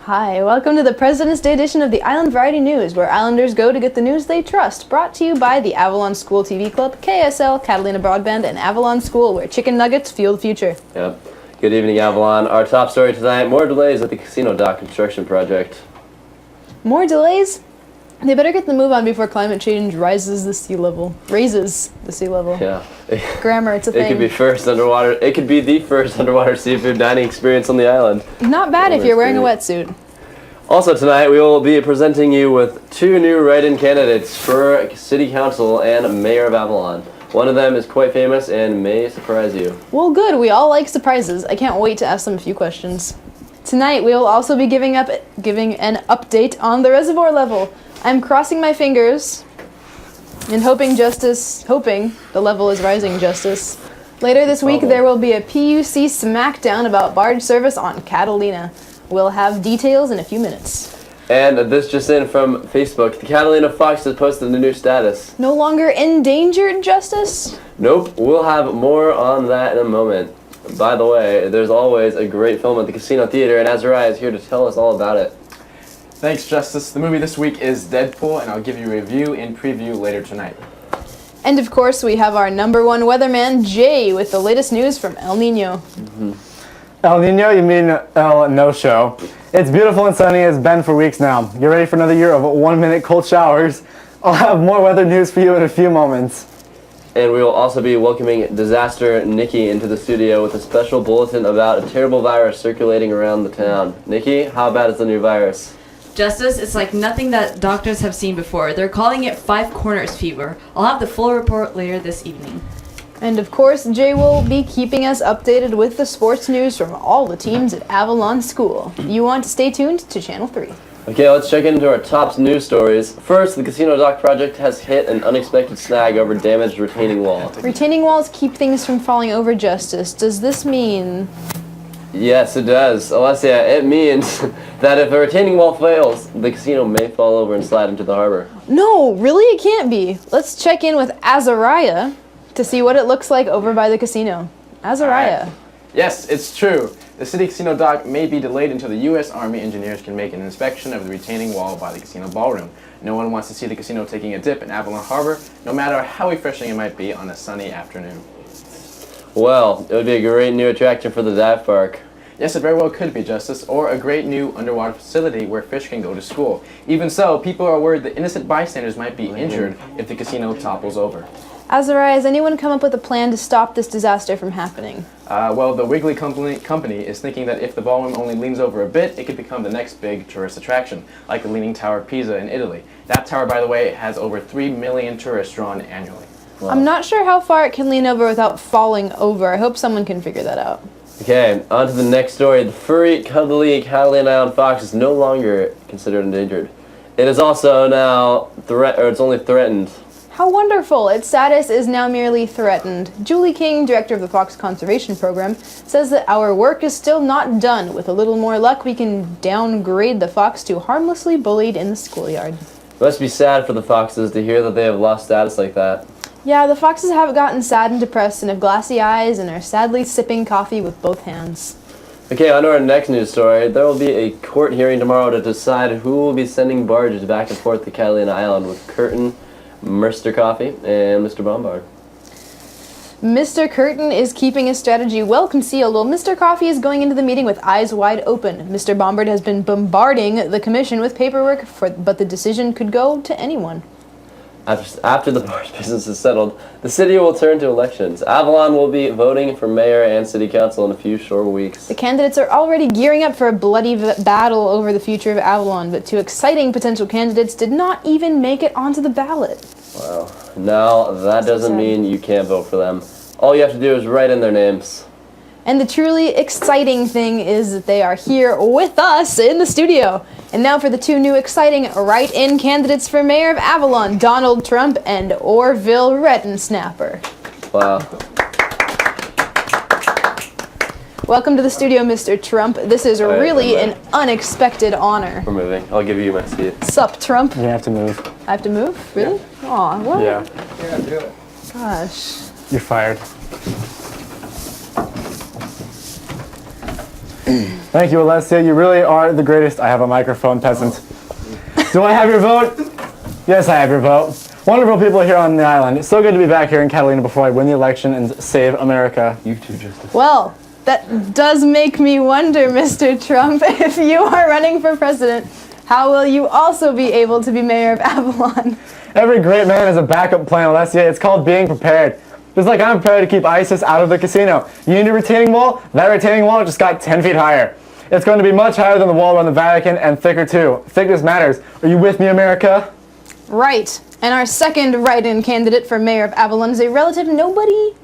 Hi, welcome to the President's Day edition of the Island Variety News, where Islanders go to get the news they trust. Brought to you by the Avalon School TV Club, KISL, Catalina Broadband, and Avalon School, where chicken nuggets fuel the future. Yep. Good evening, Avalon. Our top story tonight, more delays at the casino dock construction project. More delays? They better get the move on before climate change raises the sea level. Yeah. Grammar, it's a thing. It could be the first underwater seafood dining experience on the island. Not bad if you're wearing a wetsuit. Also tonight, we will be presenting you with two new write-in candidates for City Council and Mayor of Avalon. One of them is quite famous and may surprise you. Well, good. We all like surprises. I can't wait to ask them a few questions. Tonight, we will also be giving an update on the reservoir level. I'm crossing my fingers and hoping the level is rising, Justice. Later this week, there will be a PUC smackdown about barge service on Catalina. We'll have details in a few minutes. And this just in from Facebook. The Catalina Fox has posted a new status. No longer endangered, Justice? Nope. We'll have more on that in a moment. By the way, there's always a great film at the Casino Theater, and Azariah is here to tell us all about it. Thanks, Justice. The movie this week is Deadpool, and I'll give you a review and preview later tonight. And of course, we have our number one weatherman, Jay, with the latest news from El Nino. El Nino, you mean El No-Show. It's beautiful and sunny, it's been for weeks now. Get ready for another year of 1-minute cold showers. I'll have more weather news for you in a few moments. And we will also be welcoming Disaster Nikki into the studio with a special bulletin about a terrible virus circulating around the town. Nikki, how bad is the new virus? Justice, it's like nothing that doctors have seen before. They're calling it Five Corners fever. I'll have the full report later this evening. And of course, Jay will be keeping us updated with the sports news from all the teams at Avalon School. You want to stay tuned to Channel 3. Okay, let's check into our top news stories. First, the Casino Dock project has hit an unexpected snag over damaged retaining wall. Retaining walls keep things from falling over, Justice. Does this mean... Yes, it does. Alessia, it means that if a retaining wall fails, the casino may fall over and slide into the harbor. No, really it can't be. Let's check in with Azariah to see what it looks like over by the casino. Azariah. Yes, it's true. The City Casino Dock may be delayed until the U.S. Army engineers can make an inspection of the retaining wall by the casino ballroom. No one wants to see the casino taking a dip in Avalon Harbor, no matter how refreshing it might be on a sunny afternoon. Well, it would be a great new attraction for the dive park. Yes, it very well could be, Justice, or a great new underwater facility where fish can go to school. Even so, people are worried that innocent bystanders might be injured if the casino topples over. Azariah, has anyone come up with a plan to stop this disaster from happening? Well, the Wiggly company is thinking that if the ballroom only leans over a bit, it could become the next big tourist attraction, like the Leaning Tower of Pisa in Italy. That tower, by the way, has over 3 million tourists drawn annually. Wow. I'm not sure how far it can lean over without falling over. I hope someone can figure that out. Okay, on to the next story. The furry, cuddly Catalina Island fox is no longer considered endangered. It is also now it's only threatened. How wonderful! Its status is now merely threatened. Julie King, director of the Fox Conservation Program, says that our work is still not done. With a little more luck, we can downgrade the fox to harmlessly bullied in the schoolyard. It must be sad for the foxes to hear that they have lost status like that. Yeah, the foxes have gotten sad and depressed and have glassy eyes and are sadly sipping coffee with both hands. Okay, on to our next news story. There will be a court hearing tomorrow to decide who will be sending barges back and forth to Catalina Island with Curtin, Mr. Coffee, and Mr. Bombard. Mr. Curtin is keeping his strategy well concealed, while Mr. Coffee is going into the meeting with eyes wide open. Mr. Bombard has been bombarding the commission with paperwork, but the decision could go to anyone. After the barge business is settled, the city will turn to elections. Avalon will be voting for mayor and city council in a few short weeks. The candidates are already gearing up for a bloody battle over the future of Avalon, but 2 exciting potential candidates did not even make it onto the ballot. Wow. Now, that doesn't mean you can't vote for them. All you have to do is write in their names. And the truly exciting thing is that they are here with us in the studio. And now for the 2 new exciting write-in candidates for mayor of Avalon, Donald Trump and Orville Rettensnapper. Wow. Welcome to the studio, Mr. Trump. This is really an unexpected honor. We're moving. I'll give you my seat. Sup, Trump? You have to move. I have to move? Really? Yeah. Aw, what? Yeah. Yeah, do it. Gosh. You're fired. Thank you, Alessia. You really are the greatest. I have a microphone, peasant. Do I have your vote? Yes, I have your vote. Wonderful people here on the island. It's so good to be back here in Catalina before I win the election and save America. You too, Justice. Well, that does make me wonder, Mr. Trump, if you are running for president, how will you also be able to be mayor of Avalon? Every great man has a backup plan, Alessia. It's called being prepared. Just like I'm prepared to keep ISIS out of the casino. You need a retaining wall? That retaining wall just got 10 feet higher. It's going to be much higher than the wall around the Vatican and thicker too. Thickness matters. Are you with me, America? Right. And our second write-in candidate for mayor of Avalon is a relative nobody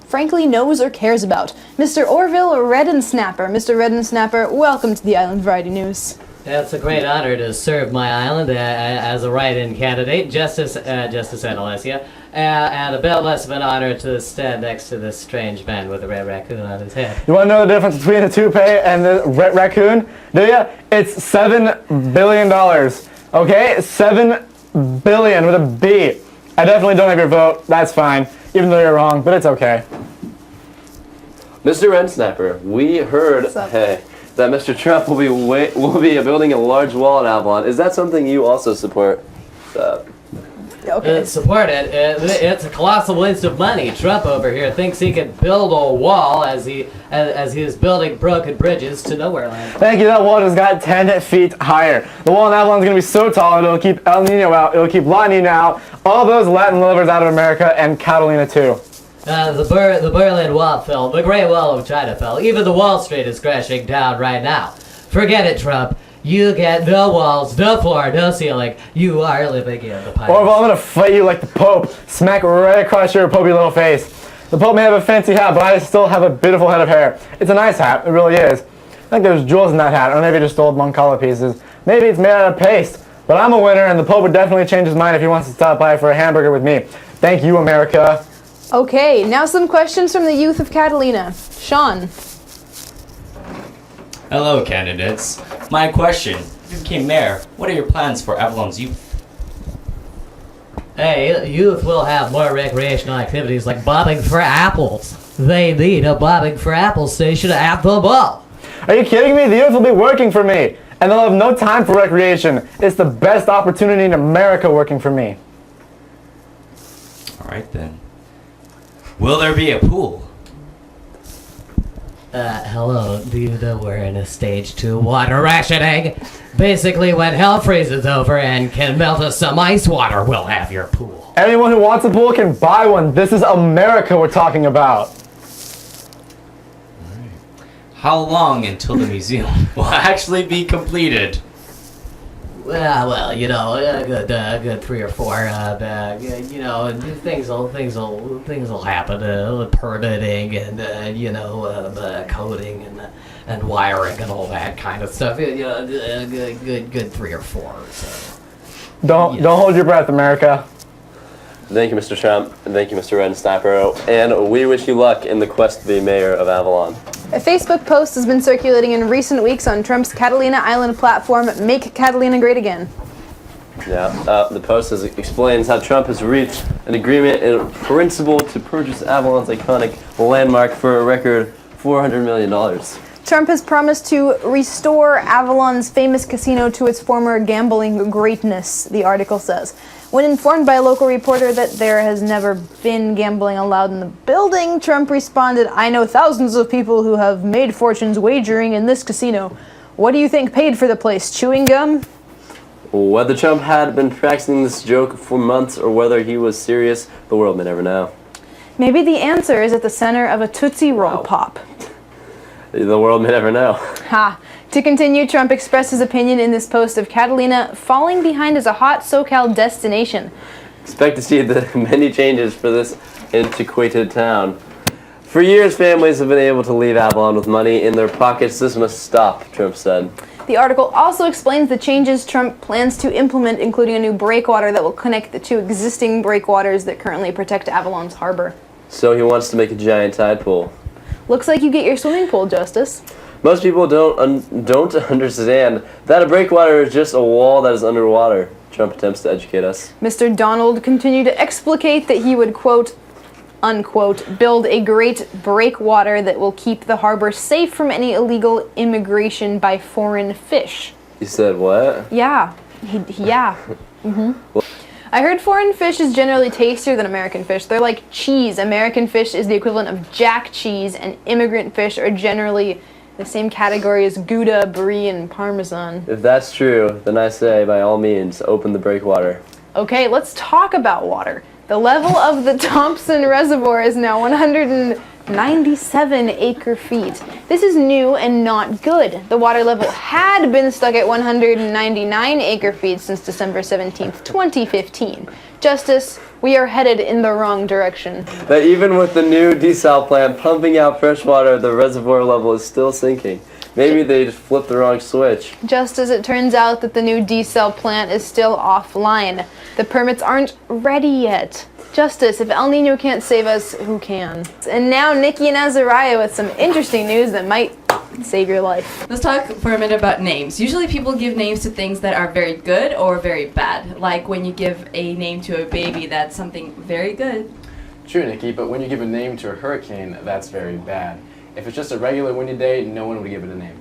frankly knows or cares about. Mr. Orville Redensnapper. Mr. Redensnapper, welcome to the Island Variety News. It's a great honor to serve my island as a write-in candidate, Justice Alessia, and a bit less of an honor to stand next to this strange man with a red raccoon on his head. You want to know the difference between a toupee and the raccoon? Do ya? It's $7 billion. Okay? $7 billion with a B. I definitely don't have your vote. That's fine. Even though you're wrong, but it's okay. Mr. Rensnapper, we heard that Mr. Trump will be building a large wall in Avalon. Is that something you also support? Okay. Support it. It's a colossal waste of money. Trump over here thinks he can build a wall as he is building broken bridges to nowhere land. Thank you. That wall just got 10 feet higher. The wall in Avalon is going to be so tall it'll keep El Nino out. It'll keep La Nina out. All those Latin lovers out of America and Catalina too. The Berlin Wall fell. The Great Wall of China fell. Even the Wall Street is crashing down right now. Forget it, Trump. You get no walls, no floor, no ceiling. You are living in the pipes. Orville, I'm going to fight you like the Pope. Smack right across your popey little face. The Pope may have a fancy hat, but I still have a beautiful head of hair. It's a nice hat. It really is. I think there's jewels in that hat, or maybe just old Moncala pieces. Maybe it's made out of paste. But I'm a winner, and the Pope would definitely change his mind if he wants to stop by for a hamburger with me. Thank you, America. Okay, now some questions from the youth of Catalina. Sean. Hello, candidates. My question, if you became mayor, what are your plans for Avalon's youth? Hey, youth will have more recreational activities like bobbing for apples. They need a bobbing for apples station at the mall. Are you kidding me? The youth will be working for me, and they'll have no time for recreation. It's the best opportunity in America working for me. All right, then. Will there be a pool? Hello, do you know we're in a stage 2 water rationing? Basically, when hell freezes over and can melt us some ice water, we'll have your pool. Anyone who wants a pool can buy one. This is America we're talking about. How long until the museum will actually be completed? Well, you know, a good 3 or 4. You know, things will happen. Permitting and coding and wiring and all that kind of stuff. You know, good 3 or 4. So. Don't hold your breath, America. Thank you, Mr. Trump, and thank you, Mr. Rensnapper, and we wish you luck in the quest to be mayor of Avalon. A Facebook post has been circulating in recent weeks on Trump's Catalina Island platform, Make Catalina Great Again. Yeah, the post explains how Trump has reached an agreement in principle to purchase Avalon's iconic landmark for a record $400 million. Trump has promised to restore Avalon's famous casino to its former gambling greatness, the article says. When informed by a local reporter that there has never been gambling allowed in the building, Trump responded, "I know thousands of people who have made fortunes wagering in this casino. What do you think paid for the place? Chewing gum?" Whether Trump had been practicing this joke for months or whether he was serious, the world may never know. Maybe the answer is at the center of a Tootsie Roll Pop. The world may never know. Ha! To continue, Trump expressed his opinion in this post of Catalina falling behind as a hot SoCal destination. Expect to see the many changes for this antiquated town. For years, families have been able to leave Avalon with money in their pockets. This must stop, Trump said. The article also explains the changes Trump plans to implement, including a new breakwater that will connect the 2 existing breakwaters that currently protect Avalon's harbor. So he wants to make a giant tide pool. Looks like you get your swimming pool, Justice. Most people don't understand that a breakwater is just a wall that is underwater. Trump attempts to educate us. Mr. Donald continued to explicate that he would, quote, unquote, build a great breakwater that will keep the harbor safe from any illegal immigration by foreign fish. You said what? Yeah. Yeah. I heard foreign fish is generally tastier than American fish. They're like cheese. American fish is the equivalent of jack cheese, and immigrant fish are generally the same category as Gouda, Brie, and Parmesan. If that's true, then I say, by all means, open the breakwater. Okay, let's talk about water. The level of the Thompson Reservoir is now 197 acre-feet. This is new and not good. The water level had been stuck at 199 acre-feet since December 17th, 2015. Justice, we are headed in the wrong direction. That even with the new desal plant pumping out fresh water, the reservoir level is still sinking. Maybe they just flipped the wrong switch. Just as it turns out that the new desal plant is still offline. The permits aren't ready yet. Justice, if El Nino can't save us, who can? And now Nikki and Azariah with some interesting news that might save your life. Let's talk for a minute about names. Usually people give names to things that are very good or very bad. Like when you give a name to a baby, that's something very good. True, Nikki, but when you give a name to a hurricane, that's very bad. If it's just a regular windy day, no one would give it a name.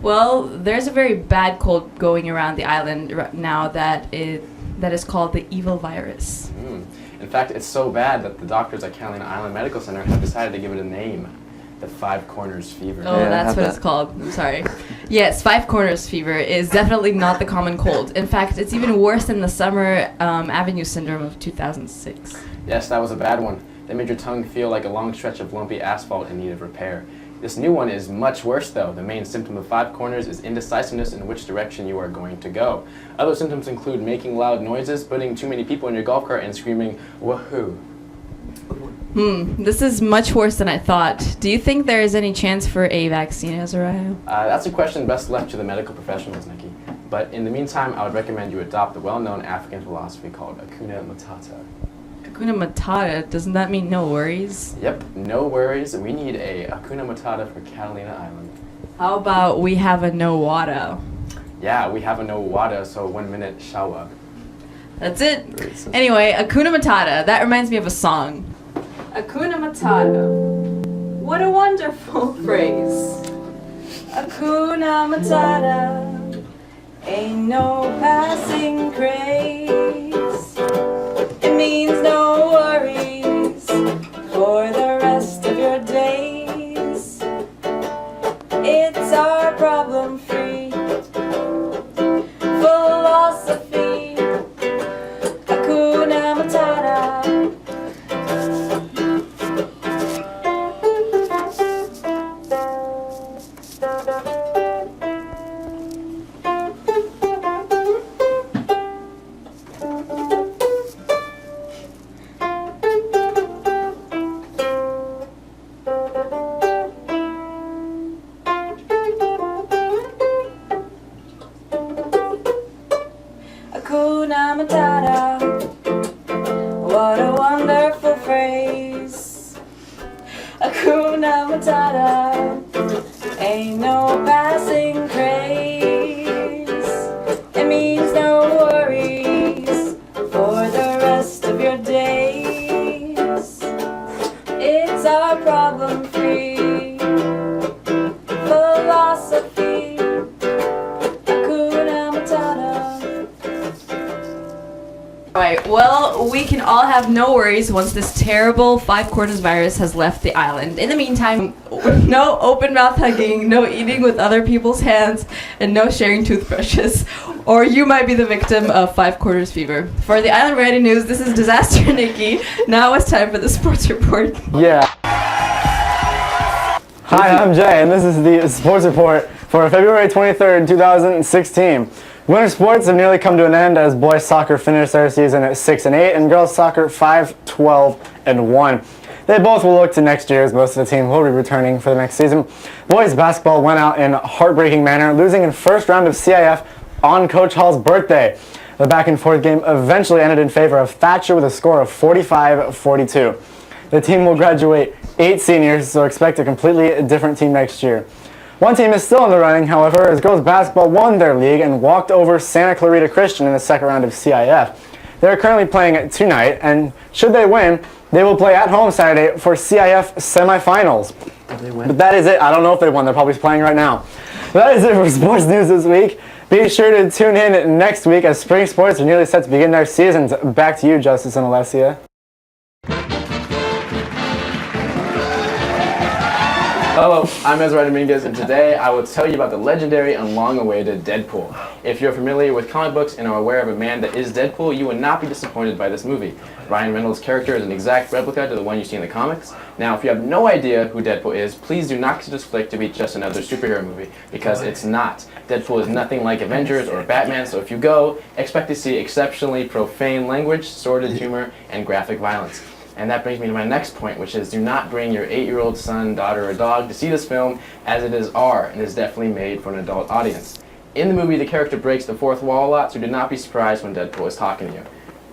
Well, there's a very bad cold going around the island right now that is called the evil virus. In fact, it's so bad that the doctors at Catalina Island Medical Center have decided to give it a name. The Five Corners Fever. Oh, that's what it's called. I'm sorry. Yes, Five Corners Fever is definitely not the common cold. In fact, it's even worse than the Summer Avenue Syndrome of 2006. Yes, that was a bad one. They made your tongue feel like a long stretch of lumpy asphalt in need of repair. This new one is much worse, though. The main symptom of Five Corners is indecisiveness in which direction you are going to go. Other symptoms include making loud noises, putting too many people in your golf cart, and screaming, woohoo. This is much worse than I thought. Do you think there is any chance for a vaccine, Azariah? That's a question best left to the medical professionals, Nikki. But in the meantime, I would recommend you adopt the well-known African philosophy called Hakuna Matata. Hakuna Matata, doesn't that mean no worries? Yep, no worries. We need a Hakuna Matata for Catalina Island. How about we have a no Wata? Yeah, we have a no Wata, so 1 minute Showa. That's it. Anyway, Hakuna Matata, that reminds me of a song. Hakuna Matata, what a wonderful phrase. Hakuna Matata, ain't no passing craze. It means no worries for the rest of your days. It's our problem-free philosophy. Hakuna Matata. Hakuna Matata, what a wonderful phrase. Hakuna Matata, ain't no passing craze. It means no worries for the rest of your days. It's our problem-free philosophy. Hakuna Matata. Alright, well, we can all have no worries once this terrible Five Corners virus has left the island. In the meantime, no open mouth hugging, no eating with other people's hands, and no sharing toothbrushes, or you might be the victim of Five Corners fever. For the Island Variety News, this is Disaster Nikki. Now it's time for the sports report. Yeah. Hi, I'm Jay, and this is the sports report for February 23rd, 2016. Winter sports have nearly come to an end as boys soccer finished their season at 6-8 and girls soccer 5-12-1. They both will look to next year as most of the team will be returning for the next season. Boys basketball went out in a heartbreaking manner, losing in first round of CIF on Coach Hall's birthday. The back and forth game eventually ended in favor of Thatcher with a score of 45-42. The team will graduate 8 seniors, so expect a completely different team next year. One team is still in the running, however, as girls basketball won their league and walked over Santa Clarita Christian in the second round of CIF. They're currently playing tonight, and should they win, they will play at home Saturday for CIF semifinals. But that is it. I don't know if they won. They're probably playing right now. That is it for sports news this week. Be sure to tune in next week as spring sports are nearly set to begin their seasons. Back to you, Justice and Alessia. Hello, I'm Ezra Dominguez, and today I will tell you about the legendary and long-awaited Deadpool. If you're familiar with comic books and are aware of a man that is Deadpool, you will not be disappointed by this movie. Ryan Reynolds' character is an exact replica to the one you see in the comics. Now, if you have no idea who Deadpool is, please do not consider this flick to be just another superhero movie, because it's not. Deadpool is nothing like Avengers or Batman, so if you go, expect to see exceptionally profane language, sordid humor, and graphic violence. And that brings me to my next point, which is do not bring your 8-year-old son, daughter, or dog to see this film, as it is R and is definitely made for an adult audience. In the movie, the character breaks the fourth wall a lot, so do not be surprised when Deadpool is talking to you.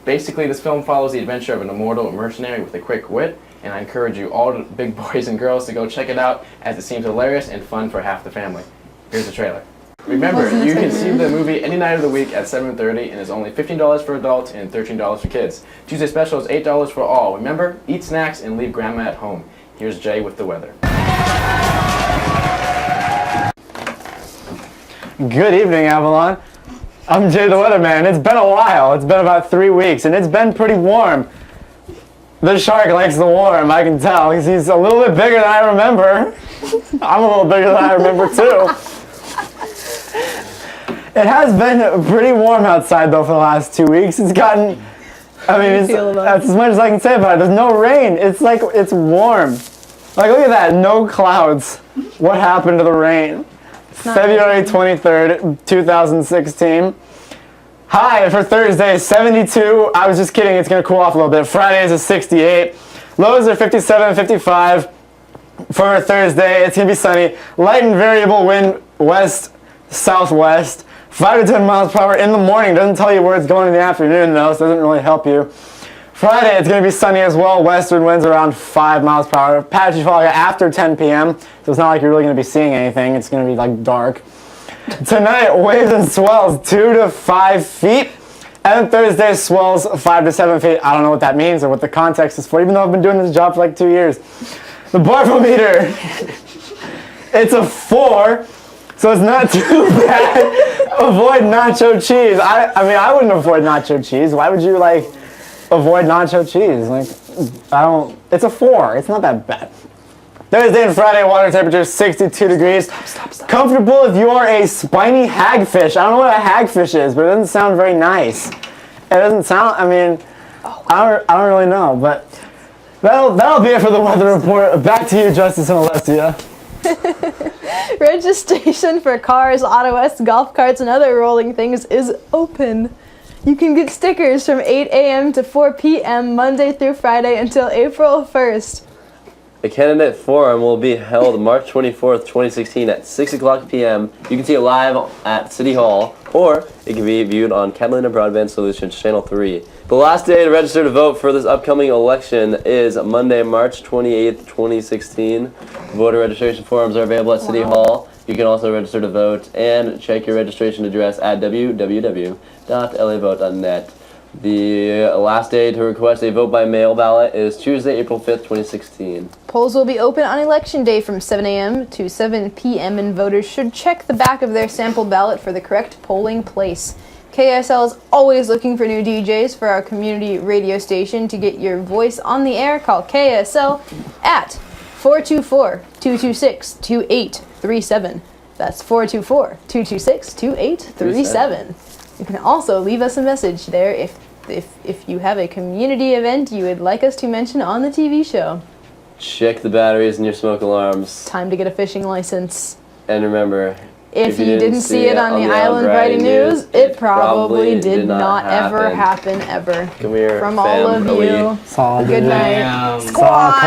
Basically, this film follows the adventure of an immortal mercenary with a quick wit, and I encourage you all, big boys and girls, to go check it out, as it seems hilarious and fun for half the family. Here's the trailer. Remember, you can see the movie any night of the week at 7:30 and is only $15 for adults and $13 for kids. Tuesday special is $8 for all. Remember, eat snacks and leave grandma at home. Here's Jay with the weather. Good evening, Avalon. I'm Jay the Weatherman. It's been a while. It's been about 3 weeks, and it's been pretty warm. The shark likes the warm, I can tell, because he's a little bit bigger than I remember. I'm a little bigger than I remember, too. It has been pretty warm outside, though, for the last 2 weeks. It's gotten, that's as much as I can say about it. There's no rain. It's like, it's warm. Like, look at that, no clouds. What happened to the rain? February 23rd, 2016. High for Thursday, 72. I was just kidding, it's going to cool off a little bit. Friday is a 68. Lows are 57, 55. For Thursday, it's going to be sunny. Light and variable wind, west, southwest. 5 to 10 miles per hour in the morning. Doesn't tell you where it's going in the afternoon, though, so it doesn't really help you. Friday, it's going to be sunny as well. Western winds around 5 miles per hour. Patchy fog after 10 p.m., so it's not like you're really going to be seeing anything. It's going to be, like, dark. Tonight, waves and swells 2 to 5 feet. And Thursday, swells 5 to 7 feet. I don't know what that means or what the context is for, even though I've been doing this job for, like, 2 years. The barometer, it's a 4. So it's not too bad. Avoid nacho cheese. I wouldn't avoid nacho cheese. Why would you, like, avoid nacho cheese? Like, it's a 4. It's not that bad. Thursday and Friday, water temperature 62 degrees. Stop. Comfortable if you are a spiny hagfish. I don't know what a hagfish is, but it doesn't sound very nice. It doesn't sound, I don't really know, but that'll be it for the weather report. Back to you, Justice and Alessia. Registration for cars, autoests, golf carts, and other rolling things is open. You can get stickers from 8 a.m. to 4 p.m. Monday through Friday until April 1st. The candidate forum will be held March 24th, 2016 at 6 o'clock p.m. You can see it live at City Hall, or it can be viewed on Catalina Broadband Solutions Channel 3. The last day to register to vote for this upcoming election is Monday, March 28th, 2016. Voter registration forms are available at City Hall. You can also register to vote and check your registration address at www.lavote.net. The last day to request a vote by mail ballot is Tuesday, April 5th, 2016. Polls will be open on Election Day from 7 a.m. to 7 p.m. and voters should check the back of their sample ballot for the correct polling place. KISL is always looking for new DJs for our community radio station. To get your voice on the air, call KISL at 424-226-2837. That's 424-226-2837. You can also leave us a message there if you have a community event you would like us to mention on the TV show. Check the batteries in your smoke alarms. Time to get a fishing license. And remember, if you didn't see it on the Island Writing News, it probably did not ever happen ever. Come here, From all of you, good night. Squad.